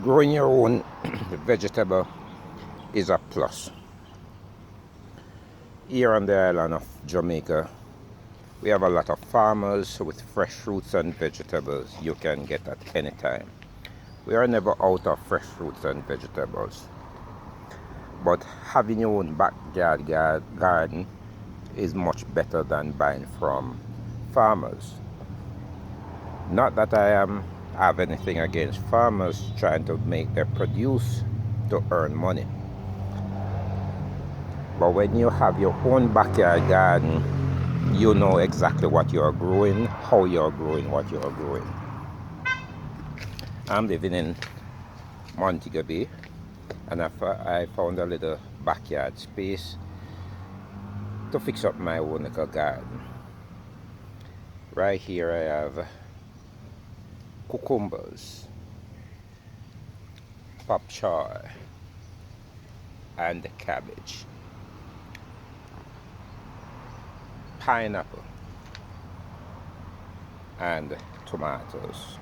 Growing your own vegetable is a plus. Here on the island of Jamaica, we have a lot of farmers with fresh fruits and vegetables you can get at any time. We are never out of fresh fruits and vegetables. But having your own backyard garden is much better than buying from farmers. Not that have anything against farmers trying to make their produce to earn money. But when you have your own backyard garden, you know exactly what you're growing, how you're growing, what you're growing. I'm living in Montego Bay, and I found a little backyard space to fix up my own little garden. Right here I have cucumbers, pop choy, and cabbage, pineapple, and tomatoes.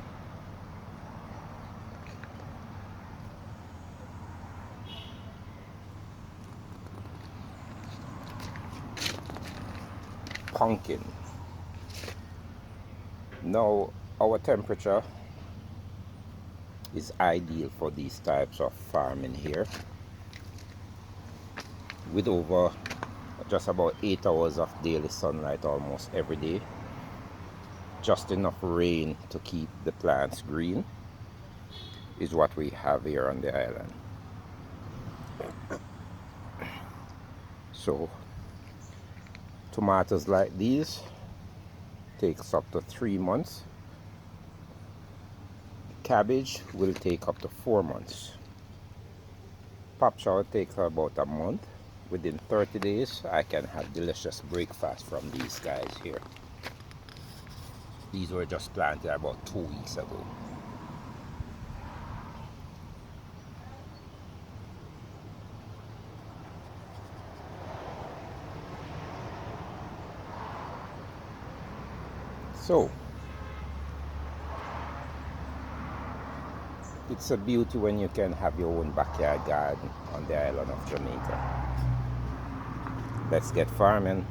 Pumpkin. Now our temperature is ideal for these types of farming here, with over just about 8 hours of daily sunlight almost every day, just enough rain to keep the plants green is what we have here on the island. So tomatoes like these takes up to 3 months. Cabbage will take up to 4 months. Pop choy takes about a month. Within 30 days I can have delicious breakfast from these guys here. These were just planted about 2 weeks ago. So it's a beauty when you can have your own backyard garden on the island of Jamaica. Let's get farming.